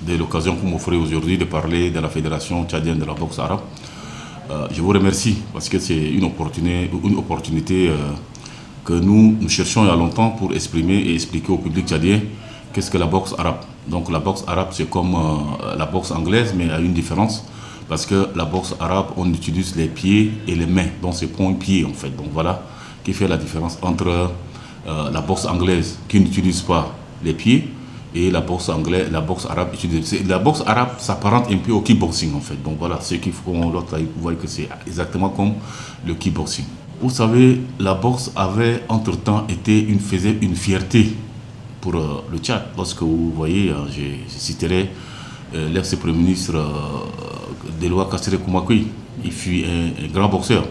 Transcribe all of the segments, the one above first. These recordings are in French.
de l'occasion que vous m'offrez aujourd'hui de parler de la Fédération tchadienne de la boxe arabe. Je vous remercie parce que c'est une opportunité que nous cherchons il y a longtemps pour exprimer et expliquer au public tchadien qu'est-ce que la boxe arabe. Donc la boxe arabe, c'est comme la boxe anglaise, mais il y a une différence. Parce que la boxe arabe, on utilise les pieds et les mains. Donc c'est point-pied en fait. Donc voilà qui fait la différence entre la boxe anglaise qui n'utilise pas les pieds et la boxe anglaise, la boxe arabe utilise. La boxe arabe s'apparente un peu au kickboxing en fait. Donc voilà, ceux qui font l'autre, vous voyez que c'est exactement comme le kickboxing. Vous savez, la boxe avait entre-temps été faisait une fierté pour le Tchad. Lorsque vous voyez, je citerai l'ex-premier ministre Deloua Kassere Koumakui, il fut un grand boxeur.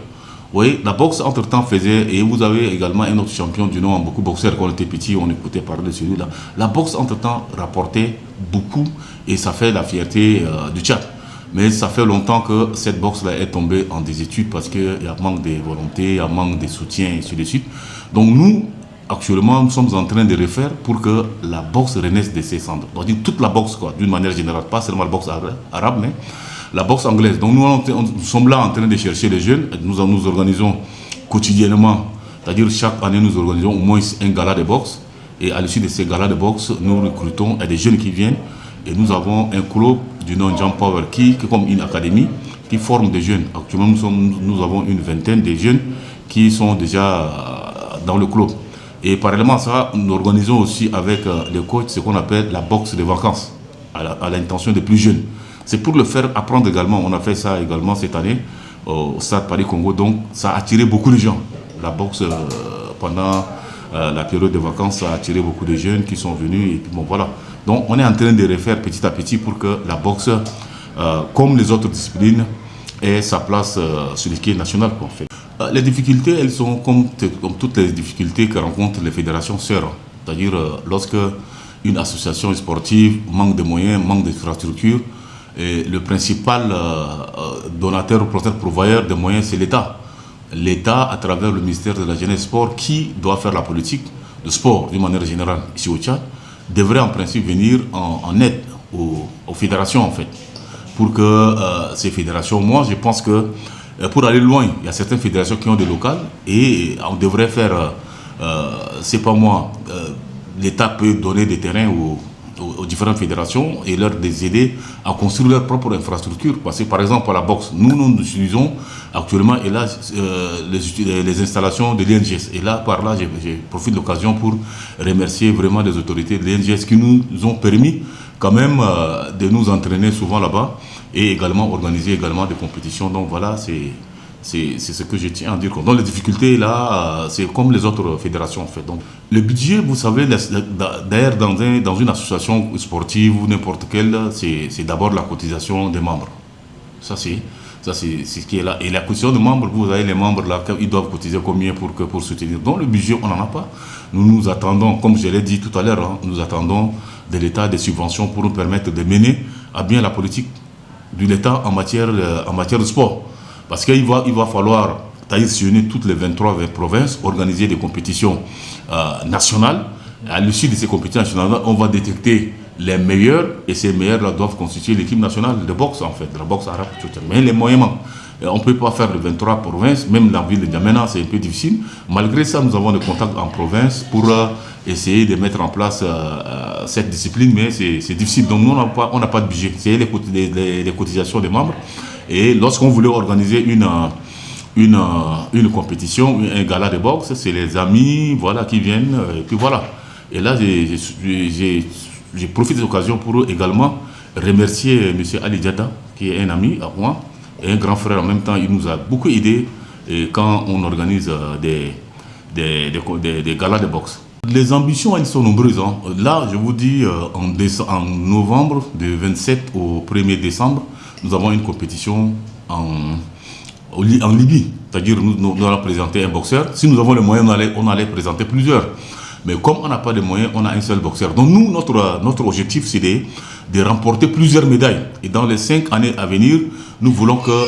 Vous voyez, la boxe entre-temps faisait, et vous avez également un autre champion du nom, beaucoup de boxeurs, quand on était petit, on écoutait parler de celui-là. La boxe entre-temps rapportait beaucoup et ça fait la fierté du Tchad. Mais ça fait longtemps que cette boxe-là est tombée en désétude parce qu'il y a manque de volonté, il y a manque de soutien et ainsi de suite. Donc nous, actuellement, nous sommes en train de refaire pour que la boxe renaisse de ses cendres. Donc toute la boxe, quoi, d'une manière générale, pas seulement la boxe arabe, mais la boxe anglaise. Donc nous sommes là en train de chercher les jeunes. Nous organisons quotidiennement, c'est-à-dire chaque année nous organisons au moins un gala de boxe. Et à l'issue de ces galas de boxe, nous recrutons des jeunes qui viennent. Et nous avons un club du nom Jump Power qui est comme une académie qui forme des jeunes. Actuellement, nous avons une vingtaine de jeunes qui sont déjà dans le club. Et parallèlement à ça, nous organisons aussi avec les coachs ce qu'on appelle la boxe de vacances, à l'intention des plus jeunes. C'est pour le faire apprendre également. On a fait ça également cette année au Stade Paris-Congo. Donc ça a attiré beaucoup de gens. La boxe, pendant la période de vacances, ça a attiré beaucoup de jeunes qui sont venus. Et puis bon, voilà. Donc on est en train de refaire petit à petit pour que la boxe, comme les autres disciplines, ait sa place sur l'équipe nationale, en fait. Les difficultés, elles sont comme toutes les difficultés que rencontrent les fédérations sœurs. C'est-à-dire lorsque une association sportive manque de moyens, manque d'infrastructures, le principal donateur ou pourvoyeur de moyens, c'est l'État. L'État, à travers le ministère de la Jeunesse et Sport, qui doit faire la politique de sport d'une manière générale ici au Tchad, devrait en principe venir en aide aux fédérations en fait. Pour que ces fédérations, moi je pense que pour aller loin, il y a certaines fédérations qui ont des locales et on devrait faire, c'est pas moi, l'État peut donner des terrains aux différentes fédérations et leur aider à construire leur propre infrastructure. Parce que par exemple, à la boxe, nous utilisons actuellement et là, les installations de l'INGS. Et là, par là, je profite de l'occasion pour remercier vraiment les autorités de l'INGS qui nous ont permis quand même de nous entraîner souvent là-bas et également organiser également des compétitions. Donc voilà, c'est ce que je tiens à dire. Donc les difficultés là, c'est comme les autres fédérations en fait. Donc le budget, vous savez, d'ailleurs dans une association sportive ou n'importe quelle, c'est d'abord la cotisation des membres. Ça c'est ce qui est là. Et la cotisation des membres, vous avez les membres là, ils doivent cotiser combien pour soutenir. Donc le budget, on n'en a pas. Nous attendons, comme je l'ai dit tout à l'heure, hein, nous attendons de l'État des subventions pour nous permettre de mener à bien la politique de l'État en matière de sport. Parce qu'il va falloir sillonner toutes les 23 provinces, organiser des compétitions nationales. À l'issue de ces compétitions nationales, on va détecter les meilleurs et ces meilleurs-là doivent constituer l'équipe nationale de boxe en fait, de la boxe arabe. Mais les moyens manquent. On ne peut pas faire les 23 provinces, même la ville de N'Djamena, c'est un peu difficile. Malgré ça, nous avons des contacts en province pour essayer de mettre en place cette discipline, mais c'est difficile. Donc nous, on n'a pas de budget. C'est les cotisations des membres. Et lorsqu'on voulait organiser une compétition, un gala de boxe, c'est les amis voilà, qui viennent, et puis voilà. Et là, j'ai profité de l'occasion pour également remercier M. Ali Diada, qui est un ami à moi, et un grand frère en même temps. Il nous a beaucoup aidé quand on organise des galas de boxe. Les ambitions, elles sont nombreuses. Hein. Là, je vous dis, en novembre, du 27 au 1er décembre, nous avons une compétition en Libye. C'est-à-dire, nous allons présenter un boxeur. Si nous avons les moyens, on allait présenter plusieurs. Mais comme on n'a pas de moyens, on a un seul boxeur. Donc nous, notre objectif, c'est de remporter plusieurs médailles. Et dans les 5 années à venir, nous voulons que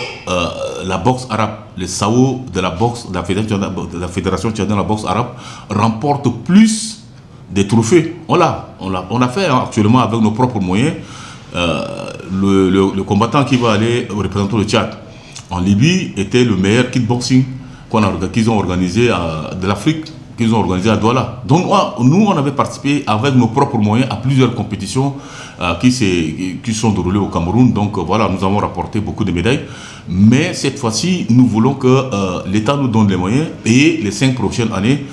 la boxe arabe, le SAO de la boxe, de la Fédération tchadienne de la boxe arabe, remporte plus de trophées. On a fait hein, actuellement avec nos propres moyens. le combattant qui va aller représenter le Tchad en Libye était le meilleur kickboxing qu'ils ont organisé de l'Afrique, qu'ils ont organisé à Douala. Donc nous, on avait participé avec nos propres moyens à plusieurs compétitions qui sont déroulées au Cameroun. Donc voilà, nous avons rapporté beaucoup de médailles. Mais cette fois-ci, nous voulons que l'État nous donne les moyens et les 5 prochaines années,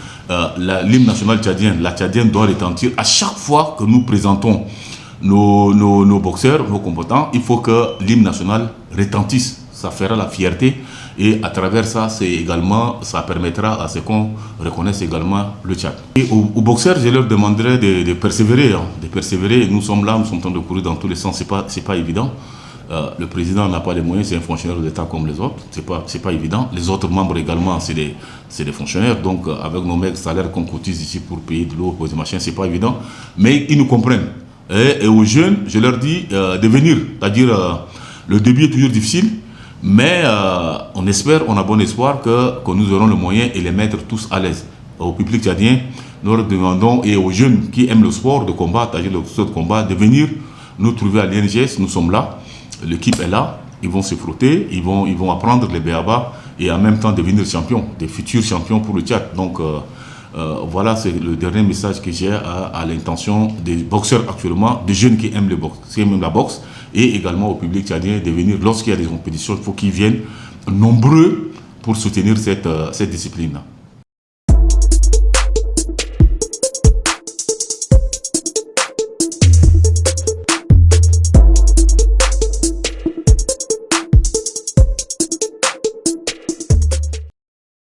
l'hymne national tchadien, la tchadienne doit retentir à chaque fois que nous présentons nos boxeurs, nos combattants. Il faut que l'hymne national retentisse. Ça fera la fierté et à travers ça, ça permettra à ce qu'on reconnaisse également le Tchad. Et aux boxeurs, je leur demanderai de persévérer. De persévérer. Nous sommes là, nous sommes en train de courir dans tous les sens. C'est pas évident. Le président n'a pas les moyens, c'est un fonctionnaire d'État comme les autres. C'est pas évident. Les autres membres également, c'est des fonctionnaires. Donc avec nos maigres salaires qu'on cotise ici pour payer de l'eau, pour des machins, c'est pas évident. Mais ils nous comprennent. Et aux jeunes, je leur dis de venir. C'est-à-dire, le début est toujours difficile. Mais on espère, on a bon espoir que nous aurons le moyen et les mettre tous à l'aise. Au public tchadien, nous leur demandons, et aux jeunes qui aiment le sport de combat, c'est-à-dire le sport de combat, de venir nous trouver à l'INGS. Nous sommes là, l'équipe est là, ils vont se frotter, ils vont apprendre les béabas et en même temps devenir champions, des futurs champions pour le Tchad. Donc voilà, c'est le dernier message que j'ai à l'intention des boxeurs actuellement, des jeunes qui aiment la boxe, et également au public tchadien de venir, lorsqu'il y a des compétitions, il faut qu'ils viennent nombreux pour soutenir cette discipline-là.